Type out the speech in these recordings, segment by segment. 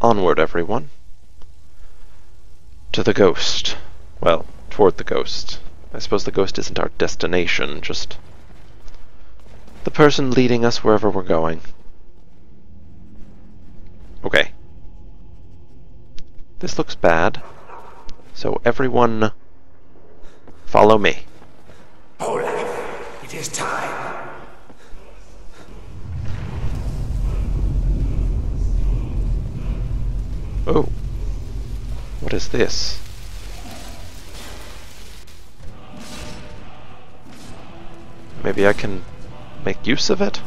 Onward, everyone. To the ghost. Well, toward the ghost. I suppose the ghost isn't our destination, just the person leading us wherever we're going. Okay. This looks bad. So everyone, follow me. Olaf, it is time. Oh. What is this? Maybe I can make use of it?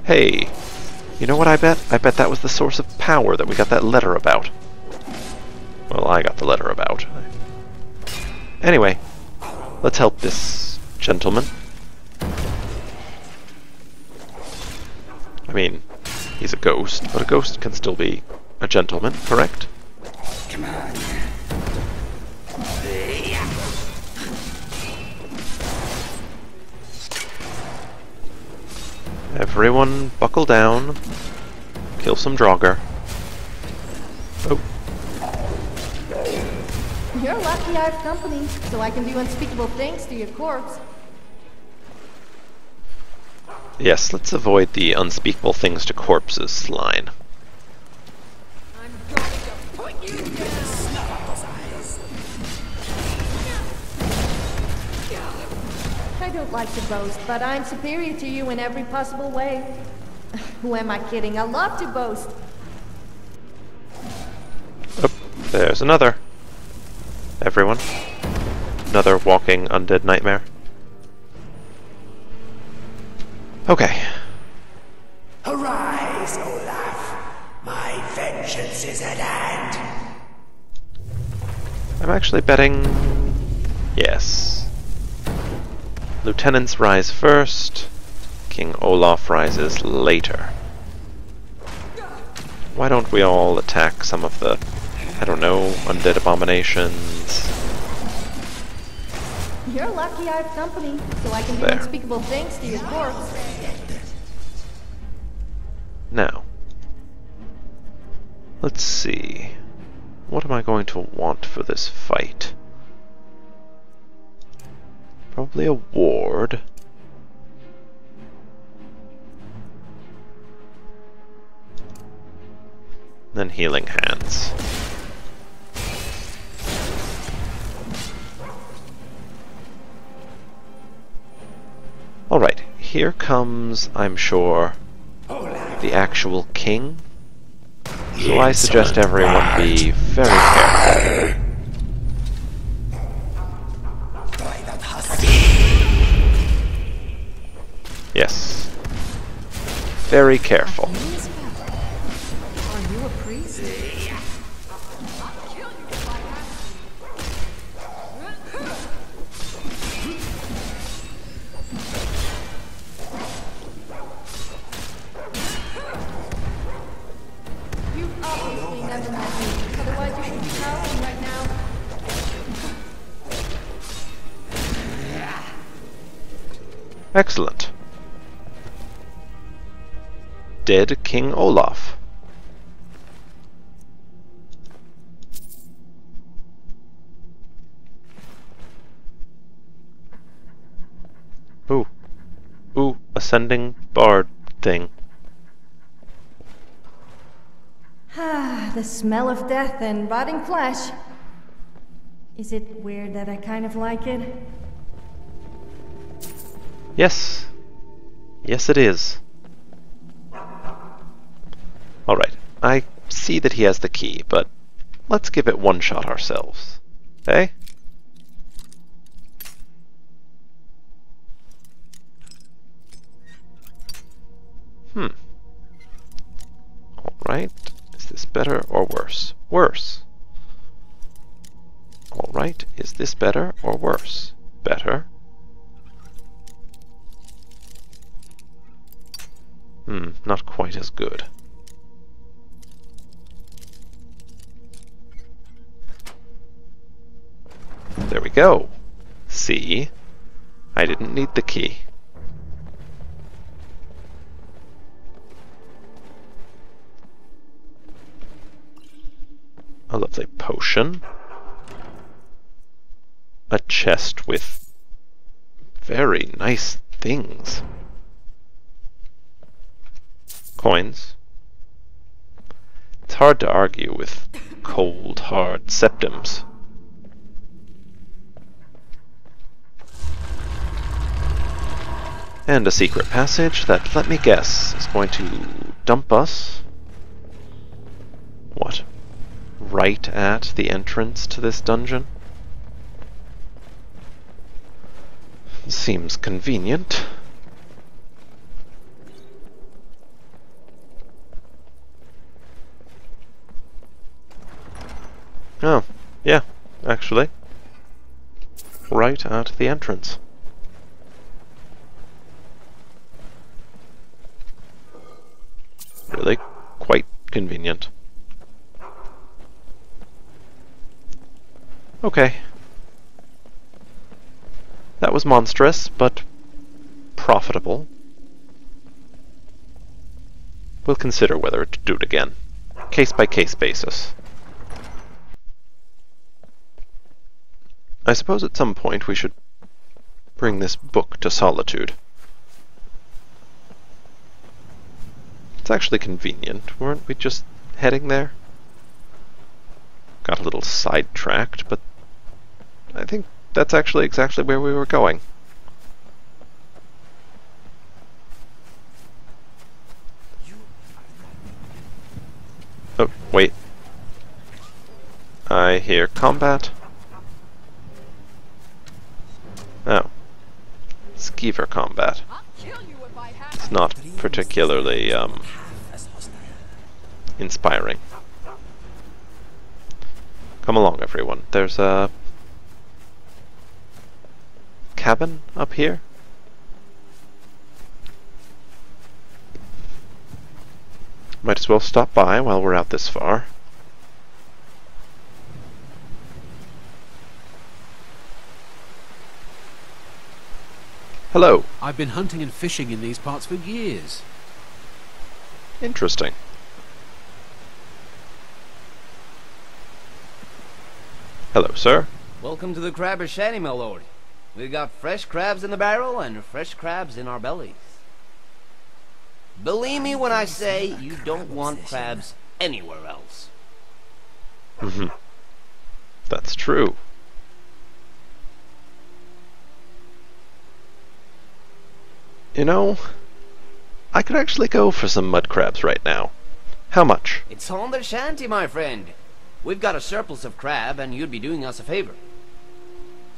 Hey, you know what I bet? I bet that was the source of power that we got that letter about. Well, I got the letter about. Anyway, let's help this gentleman. I mean, he's a ghost, but a ghost can still be a gentleman, correct? Come on. Everyone buckle down. Kill some Draugr. Oh. You're lucky I have company, so I can do unspeakable things to your corpse. Yes, let's avoid the unspeakable things to corpses line. I'm going to put you down! I don't like to boast, but I'm superior to you in every possible way. Who am I kidding? I love to boast. Oh, there's another. Everyone. Another walking undead nightmare. Okay. Arise, Olaf. My vengeance is at hand. I'm actually betting yes. Lieutenants rise first. King Olaf rises later. Why don't we all attack some of the, I don't know, undead abominations? You're lucky I have company, so I can do There. unspeakable things to your corpse. Now, let's see. What am I going to want for this fight? Probably a ward. Then healing hands. Alright, here comes, I'm sure, the actual king. So I suggest everyone be very careful. Yes. Very careful. Are you a priest? You've obviously never met me, otherwise you wouldn't be howling right now. Excellent. Dead King Olaf. Ooh. Ooh, ascending bard thing. Ah, the smell of death and rotting flesh. Is it weird that I kind of like it? Yes. Yes, it is. Alright, I see that he has the key, but let's give it one shot ourselves. Eh? Alright, is this better or worse? Worse. Alright, is this better or worse? Better. Not quite as good. There we go. See? I didn't need the key. A lovely potion. A chest with very nice things. Coins. It's hard to argue with cold, hard Septimus. And a secret passage that, let me guess, is going to dump us... what? Right at the entrance to this dungeon? Seems convenient. Oh, yeah, actually. Right at the entrance. Really quite convenient. Okay. That was monstrous, but profitable. We'll consider whether to do it again. Case-by-case basis. I suppose at some point we should bring this book to Solitude. It's actually convenient. Weren't we just heading there? Got a little sidetracked, but I think that's actually exactly where we were going. Oh, wait. I hear combat. Oh. Skeever combat. It's not particularly, inspiring. Come along, everyone. There's a cabin up here. Might as well stop by while we're out this far. Hello. I've been hunting and fishing in these parts for years. Interesting. Hello, sir. Welcome to the Crabber Shanty, my lord. We've got fresh crabs in the barrel and fresh crabs in our bellies. Believe me when I say you don't want crabs anywhere else. Mm-hmm. That's true. You know, I could actually go for some mud crabs right now. How much? It's on the shanty, my friend. We've got a surplus of crab, and you'd be doing us a favor.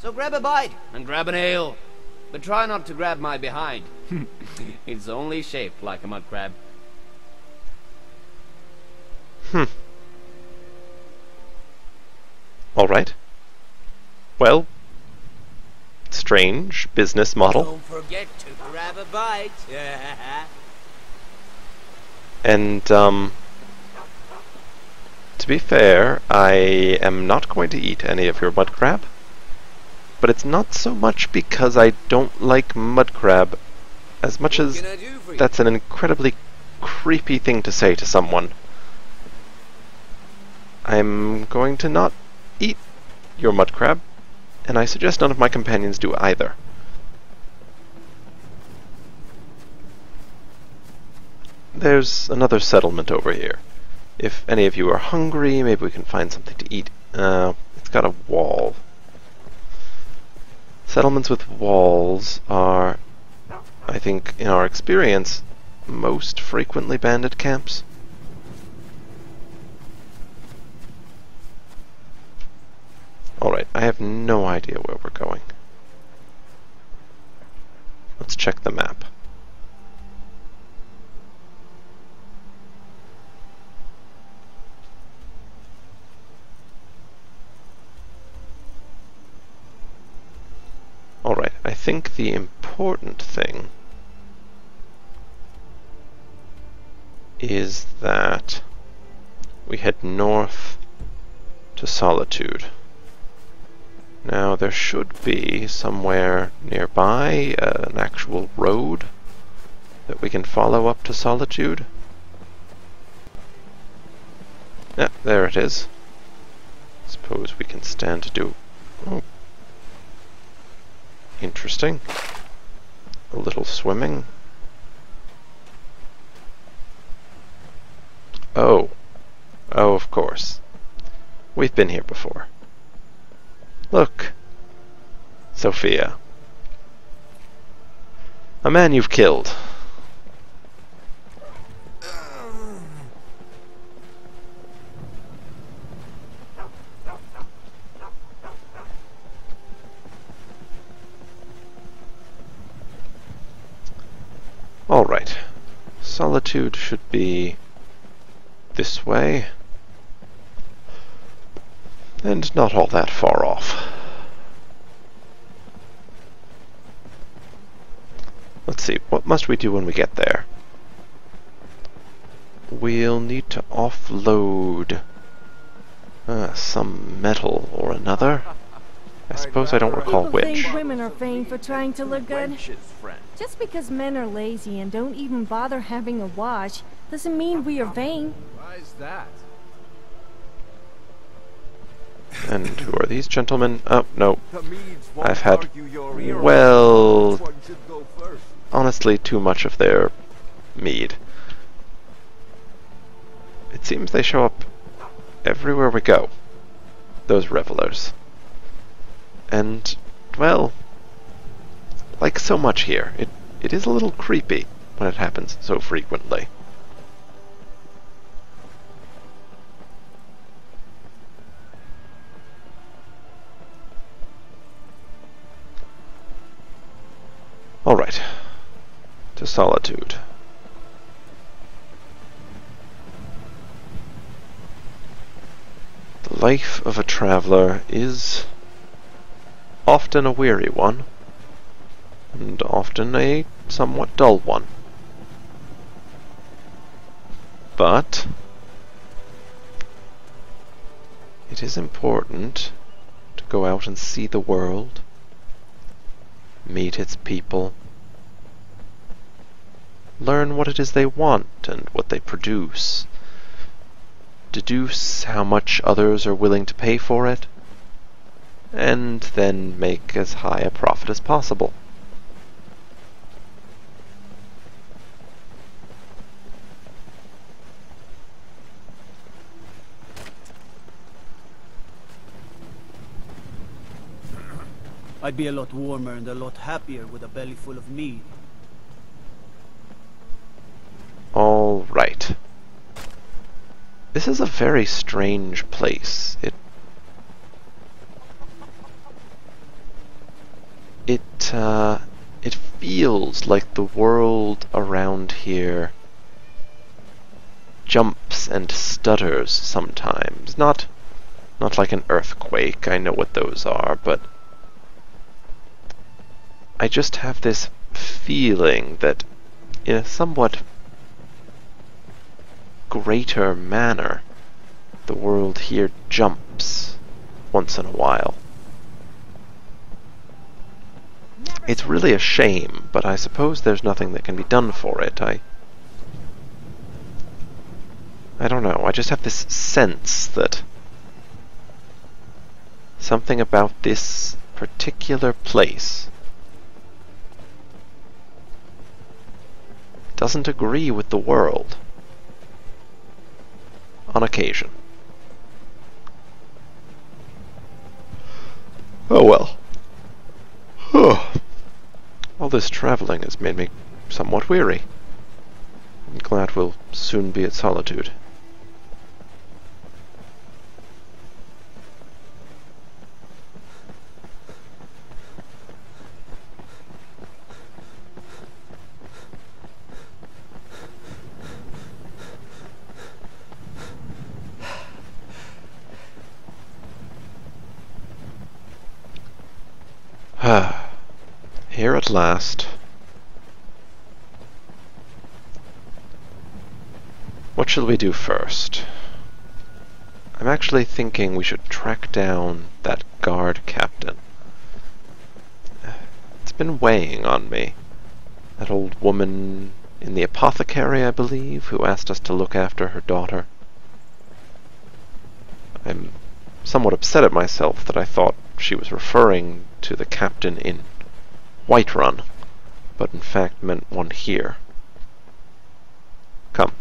So grab a bite, and grab an ale. But try not to grab my behind. It's only shaped like a mud crab. Alright. Well, strange business model. Don't forget to grab a bite. And, to be fair, I am not going to eat any of your mud crab. But it's not so much because I don't like mud crab, as much as that's an incredibly creepy thing to say to someone. I'm going to not eat your mud crab, and I suggest none of my companions do either. There's another settlement over here. If any of you are hungry, maybe we can find something to eat. It's got a wall. Settlements with walls are, I think, in our experience, most frequently bandit camps. Alright, I have no idea where we're going. Let's check the map. Alright, I think the important thing is that we head north to Solitude. Now, there should be somewhere nearby an actual road that we can follow up to Solitude. Yeah, there it is. Suppose we can stand to do... Oh. Interesting. A little swimming. Oh. Oh, of course. We've been here before. Look. Sophia. A man you've killed. Alright. Solitude should be this way. And not all that far off. Let's see, what must we do when we get there? We'll need to offload some metal or another. I suppose I don't recall People which. think women are vain for trying to look good. Just because men are lazy and don't even bother having a wash doesn't mean we are vain. Why is that? And who are these gentlemen? Oh, no. I've had, well, honestly, too much of their mead. It seems they show up everywhere we go, those revelers. And, well, like so much here, it is a little creepy when it happens so frequently. Alright, to Solitude. The life of a traveler is often a weary one, and often a somewhat dull one. But it is important to go out and see the world, meet its people, learn what it is they want and what they produce, deduce how much others are willing to pay for it, and then make as high a profit as possible. I'd be a lot warmer and a lot happier with a belly full of mead. All right. This is a very strange place. It feels like the world around here jumps and stutters sometimes. Not like an earthquake, I know what those are, but I just have this feeling that in a somewhat greater manner, the world here jumps once in a while. It's really a shame, but I suppose there's nothing that can be done for it. I don't know, I just have this sense that something about this particular place doesn't agree with the world. On occasion. Oh well. All this traveling has made me somewhat weary. I'm glad we'll soon be at Solitude. Here at last. What shall we do first? I'm actually thinking we should track down that guard captain. It's been weighing on me. That old woman in the apothecary, I believe, who asked us to look after her daughter. I'm somewhat upset at myself that I thought she was referring to the captain in Whiterun, but in fact meant one here. Come.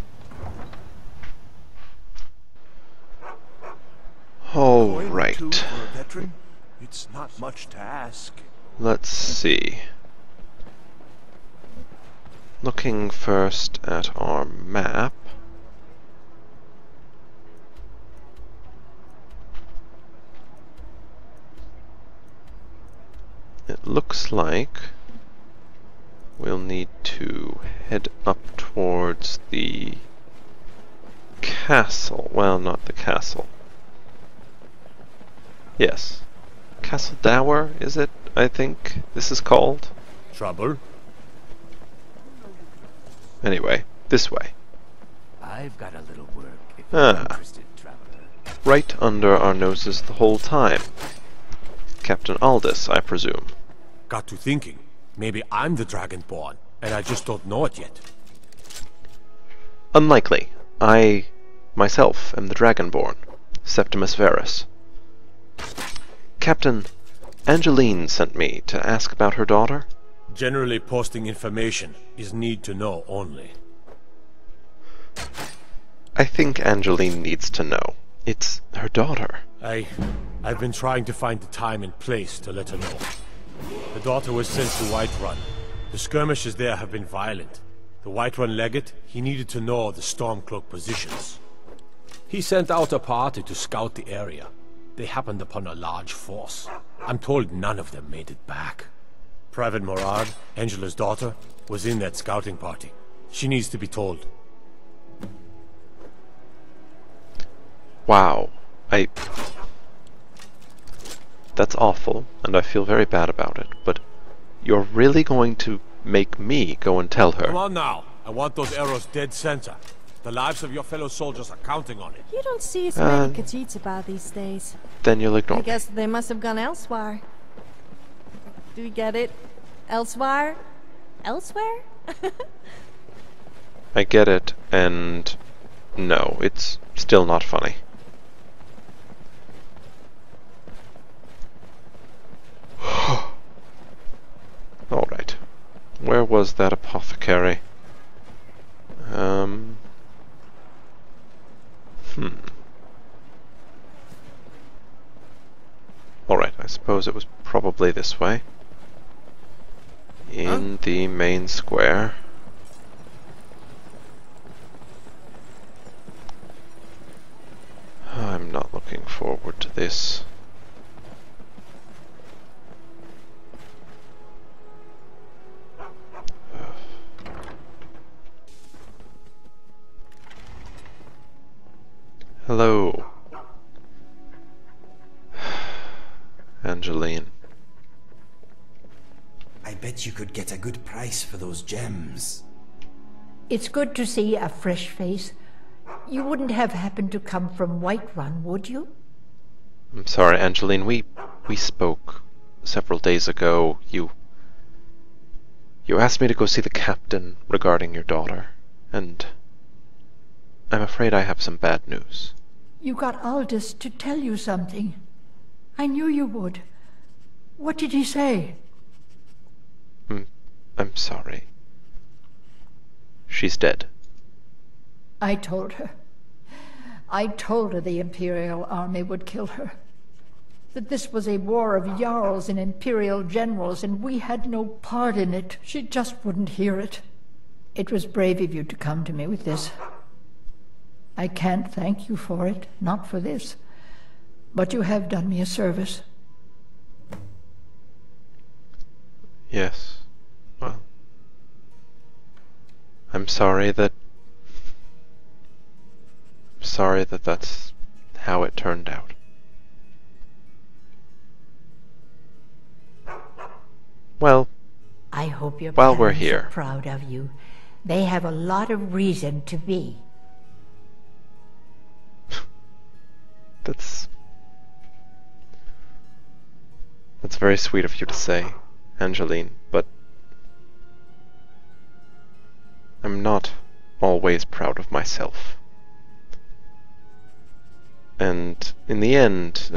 All right. For a veteran, it's not much to ask. Let's see. Looking first at our map. It looks like we'll need to head up towards the castle. Well, not the castle. Yes. Castle Dower, is it? I think this is called. Trouble? Anyway, this way. I've got a little work if you're interested, traveler. Right under our noses the whole time. Captain Aldous, I presume. Got to thinking. Maybe I'm the Dragonborn, and I just don't know it yet. Unlikely. I, myself, am the Dragonborn, Septimus Verus. Captain, Angeline sent me to ask about her daughter. Generally posting information is need to know only. I think Angeline needs to know. It's her daughter. I've been trying to find the time and place to let her know. The daughter was sent to Whiterun. The skirmishes there have been violent. The Whiterun legate, he needed to know the Stormcloak positions. He sent out a party to scout the area. They happened upon a large force. I'm told none of them made it back. Private Morad, Angela's daughter, was in that scouting party. She needs to be told. Wow. That's awful, and I feel very bad about it, but you're really going to make me go and tell her? Come on now. I want those arrows dead center. The lives of your fellow soldiers are counting on it. You don't see as many Khajiits about these days. Then you'll ignore I me. guess they must have gone elsewhere. Do you get it? Elsewhere? Elsewhere? I get it, and no, it's still not funny. Alright. Where was that apothecary? Alright, I suppose it was probably this way. In the main square. I'm not looking forward to this. Hello, Angeline. I bet you could get a good price for those gems. It's good to see a fresh face. You wouldn't have happened to come from Whiterun, would you? I'm sorry, Angeline. We spoke several days ago. You asked me to go see the captain regarding your daughter, and I'm afraid I have some bad news. You got Aldous to tell you something. I knew you would. What did he say? I'm sorry. She's dead. I told her. I told her the Imperial army would kill her. That this was a war of Jarls and Imperial generals, and we had no part in it. She just wouldn't hear it. It was brave of you to come to me with this. I can't thank you for it, not for this. But you have done me a service. Yes. Well, I'm sorry that that's how it turned out. Well, I hope your while we're parents here. are proud of you. They have a lot of reason to be. That's very sweet of you to say, Angeline, but I'm not always proud of myself. And in the end,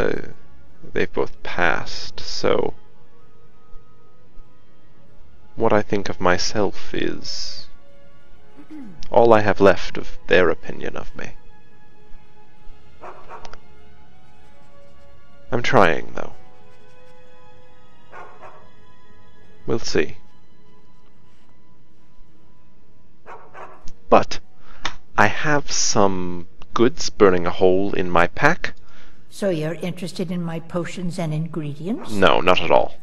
they've both passed, so what I think of myself is all I have left of their opinion of me. I'm trying, though. We'll see. But I have some goods burning a hole in my pack. So you're interested in my potions and ingredients? No, not at all.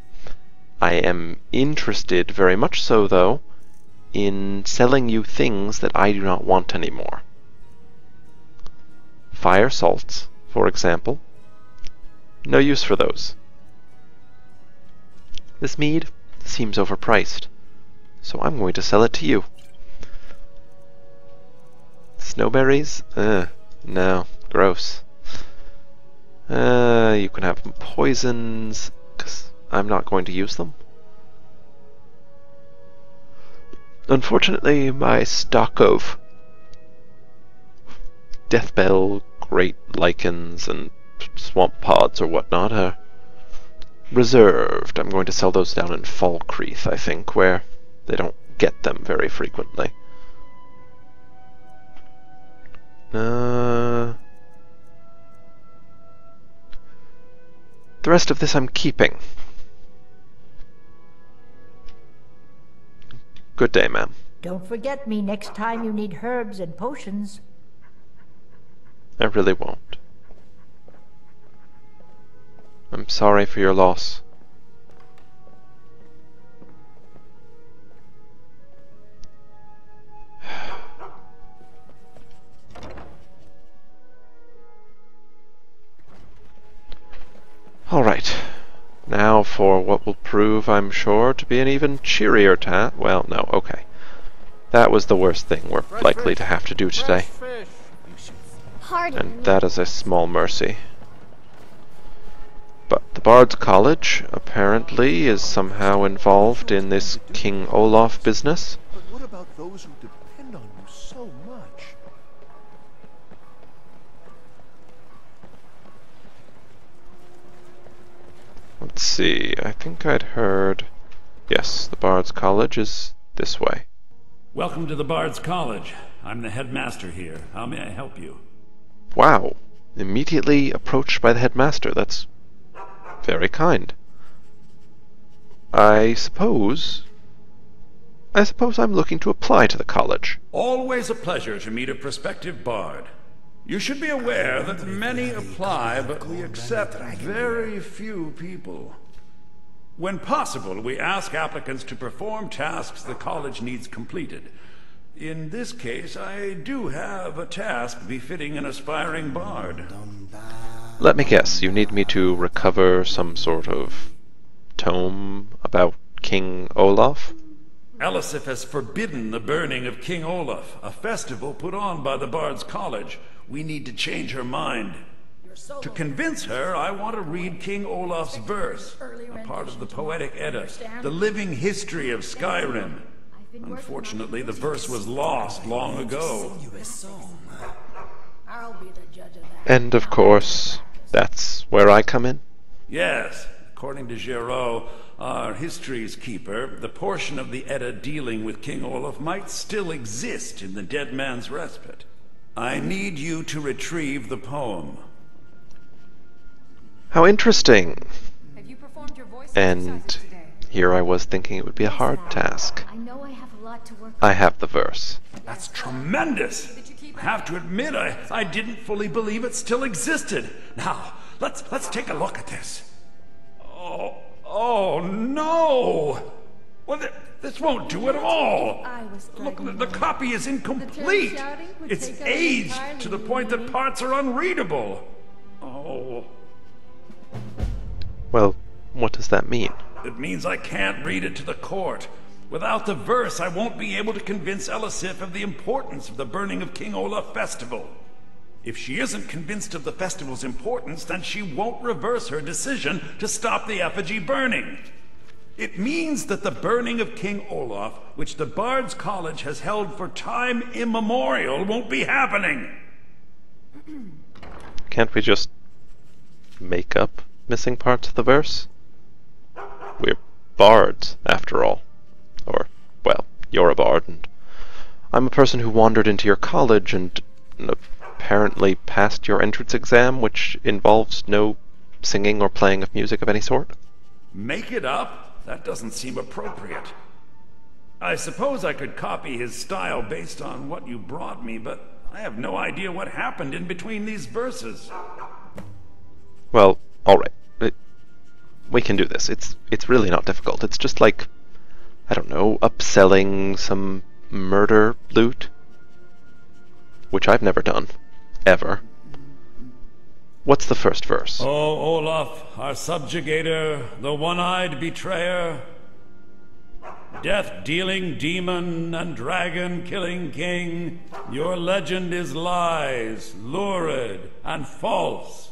I am interested, very much so though, in selling you things that I do not want anymore. Fire salts, for example. No use for those. This mead seems overpriced, so I'm going to sell it to you. Snowberries? No, gross. You can have poisons, because I'm not going to use them. Unfortunately, my stock of deathbell, great lichens, and swamp pods or whatnot are reserved. I'm going to sell those down in Falkreath, I think, where they don't get them very frequently. The rest of this I'm keeping. Good day, ma'am. Don't forget me next time you need herbs and potions. I really won't. I'm sorry for your loss. Alright, now for what will prove, I'm sure, to be an even cheerier task. Well, no, okay. That was the worst thing we're likely to have to do today. And that is a small mercy. But the Bards College, apparently, is somehow involved in this King Olaf business. But what about those who depend on you so much? Let's see, I think I'd heard... Yes, the Bards College is this way. Welcome to the Bards College. I'm the headmaster here. How may I help you? Wow, immediately approached by the headmaster. That's very kind. I suppose I'm looking to apply to the college. Always a pleasure to meet a prospective bard. You should be aware that many apply, but we accept very few people. When possible, we ask applicants to perform tasks the college needs completed. In this case, I do have a task befitting an aspiring bard. Let me guess, you need me to recover some sort of tome about King Olaf? Elisif has forbidden the burning of King Olaf, a festival put on by the Bards College. We need to change her mind. To convince her, I want to read King Olaf's verse, a part of the Poetic Edda, the living history of Skyrim. Unfortunately, the verse was lost long ago. And of course, that's where I come in? Yes, according to Giraud, our history's keeper, the portion of the Edda dealing with King Olaf might still exist in the Dead Man's Respite. I need you to retrieve the poem. How interesting! And here I was thinking it would be a hard task. I have the verse. That's tremendous! I have to admit, I didn't fully believe it still existed. Now, let's take a look at this. Oh no! Well, this won't do at all. Look, the copy is incomplete. It's aged to the point that parts are unreadable. Oh. Well, what does that mean? It means I can't read it to the court. Without the verse, I won't be able to convince Elisif of the importance of the burning of King Olaf Festival. If she isn't convinced of the festival's importance, then she won't reverse her decision to stop the effigy burning. It means that the burning of King Olaf, which the Bards College has held for time immemorial, won't be happening. Can't we just make up missing parts of the verse? We're bards, after all. Or, well, you're a bard, and I'm a person who wandered into your college and apparently passed your entrance exam, which involves no singing or playing of music of any sort. Make it up? That doesn't seem appropriate. I suppose I could copy his style based on what you brought me, but I have no idea what happened in between these verses. Well, alright. We can do this. It's really not difficult. It's just like, I don't know, upselling some murder loot, which I've never done. Ever. What's the first verse? O Olaf, our subjugator, the one-eyed betrayer, death-dealing demon and dragon-killing king, your legend is lies, lurid, and false.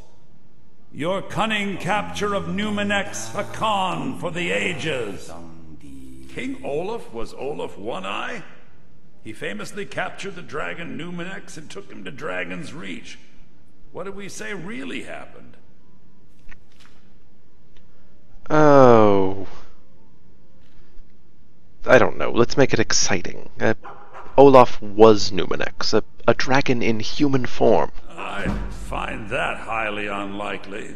Your cunning capture of Numenex, a con for the ages. King Olaf was Olaf One-Eye? He famously captured the dragon Numenex and took him to Dragon's Reach. What did we say really happened? Oh... I don't know. Let's make it exciting. Olaf was Numenex, a dragon in human form. I find that highly unlikely,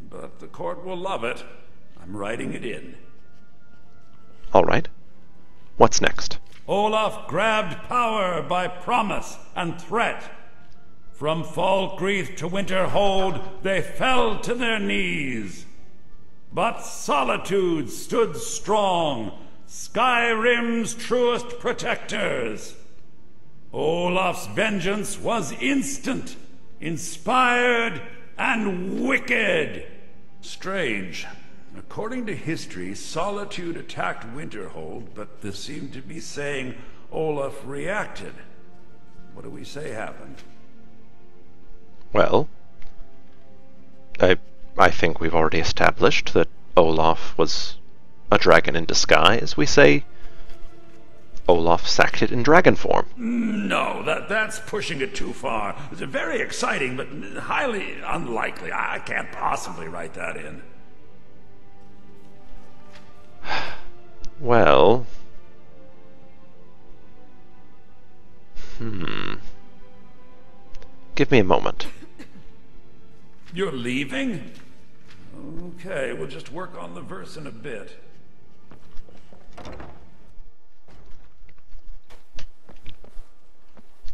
but the court will love it. I'm writing it in. Alright. What's next? Olaf grabbed power by promise and threat. From Falkreath to Winterhold, they fell to their knees. But Solitude stood strong, Skyrim's truest protectors. Olaf's vengeance was instant, inspired, and wicked. Strange. According to history, Solitude attacked Winterhold, but this seemed to be saying Olaf reacted. What do we say happened? Well, I think we've already established that Olaf was a dragon in disguise. We say Olaf sacked it in dragon form. No, that's pushing it too far. It's very exciting, but highly unlikely. I can't possibly write that in. Well... Give me a moment. You're leaving? Okay, we'll just work on the verse in a bit.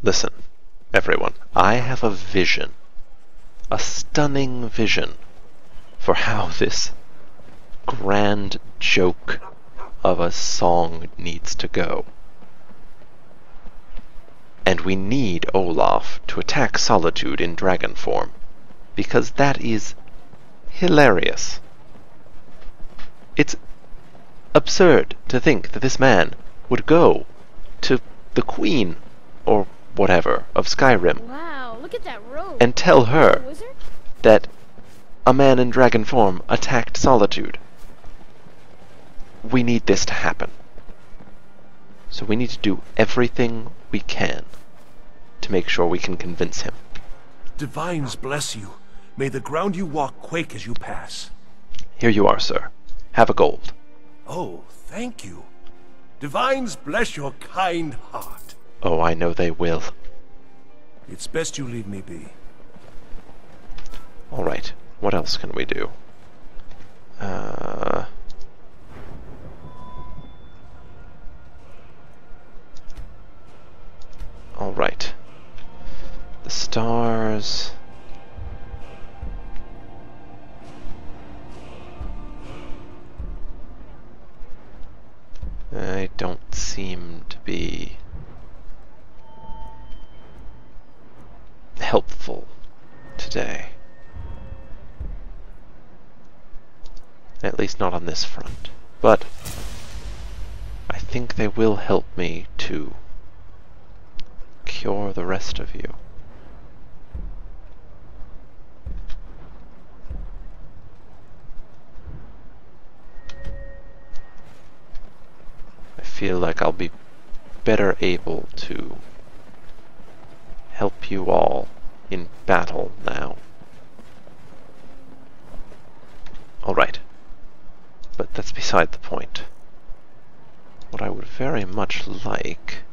Listen, everyone, I have a vision. A stunning vision for how this grand joke of a song needs to go. And we need Olaf to attack Solitude in dragon form, because that is hilarious. It's absurd to think that this man would go to the Queen, or whatever, of Skyrim, wow, look at that robe. and tell her Wizard? that a man in dragon form attacked Solitude. We need this to happen. So we need to do everything we can to make sure we can convince him. Divines bless you. May the ground you walk quake as you pass. Here you are, sir. Have a gold. Oh, thank you. Divines bless your kind heart. Oh, I know they will. It's best you leave me be. Alright, what else can we do? Alright. The stars... I don't seem to be helpful today. At least not on this front. But I think they will help me to cure the rest of you. I feel like I'll be better able to help you all in battle now. Alright. But that's beside the point. What I would very much like...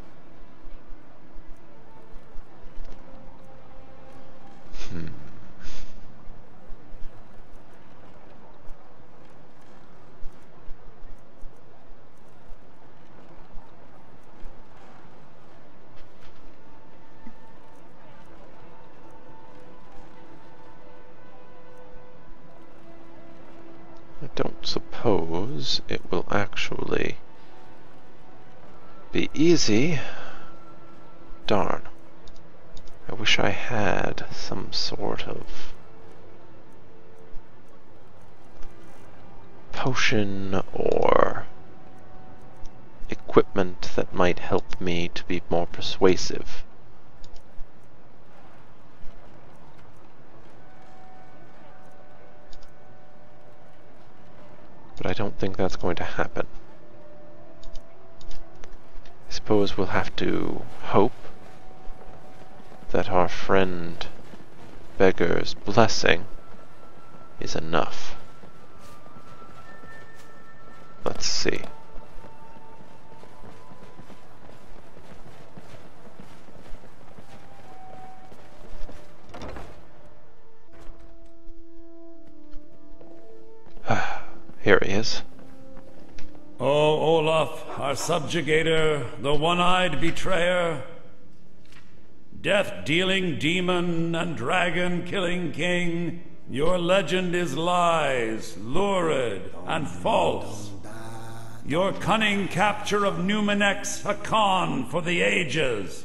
I don't suppose it will actually be easy. Darn. I wish I had some sort of potion or equipment that might help me to be more persuasive. But I don't think that's going to happen. I suppose we'll have to hope that our friend Beggar's blessing is enough. Let's see. Here he is. O Olaf, our subjugator, the one-eyed betrayer, death-dealing demon and dragon-killing king, your legend is lies, lurid, and false. Your cunning capture of Numenex, a con for the ages.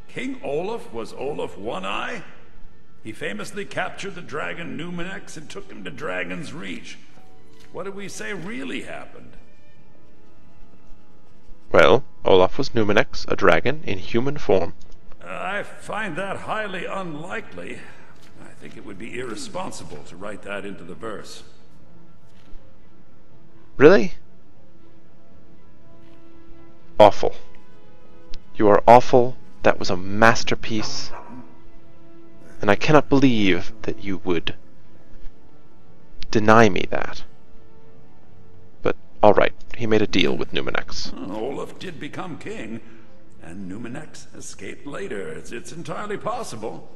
King Olaf was Olaf One-Eye? He famously captured the dragon Numenex and took him to Dragon's Reach. What did we say really happened? Well, Olaf was Numenex, a dragon in human form. I find that highly unlikely. I think it would be irresponsible to write that into the verse. Really? Awful. You are awful. That was a masterpiece. And I cannot believe that you would deny me that. But, alright, he made a deal with Numenex. Olaf did become king, and Numenex escaped later. It's entirely possible.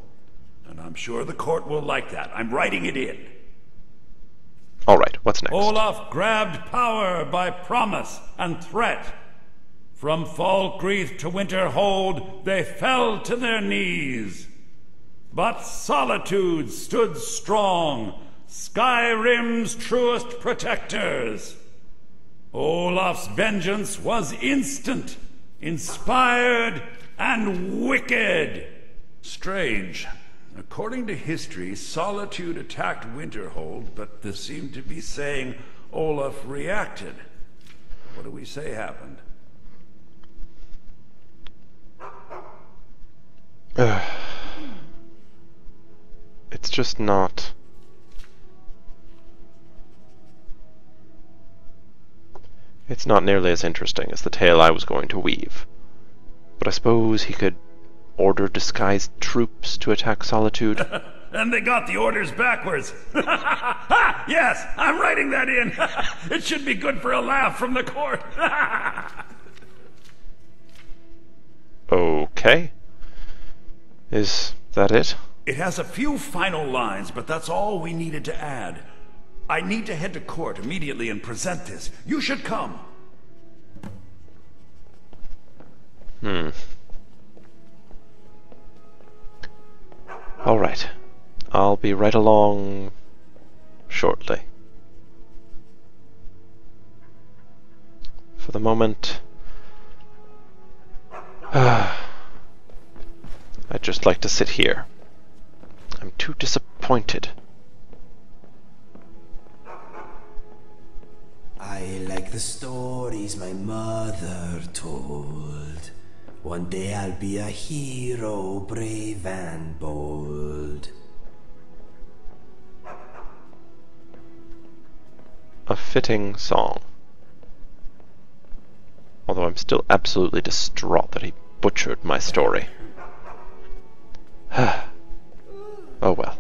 And I'm sure the court will like that. I'm writing it in. Alright, what's next? Olaf grabbed power by promise and threat. From Falkreath to Winterhold, they fell to their knees. But Solitude stood strong, Skyrim's truest protectors. Olaf's vengeance was instant, inspired, and wicked. Strange. According to history, Solitude attacked Winterhold, but they seem to be saying Olaf reacted. What do we say happened? It's just not... It's not nearly as interesting as the tale I was going to weave. But I suppose he could order disguised troops to attack Solitude. And they got the orders backwards. Yes, I'm writing that in. It should be good for a laugh from the court. Okay. Is that it? It has a few final lines, but that's all we needed to add. I need to head to court immediately and present this. You should come. Alright. I'll be right along shortly. For the moment, I'd just like to sit here. I'm too disappointed. I like the stories my mother told. One day I'll be a hero, brave and bold. A fitting song. Although I'm still absolutely distraught that he butchered my story. Oh well.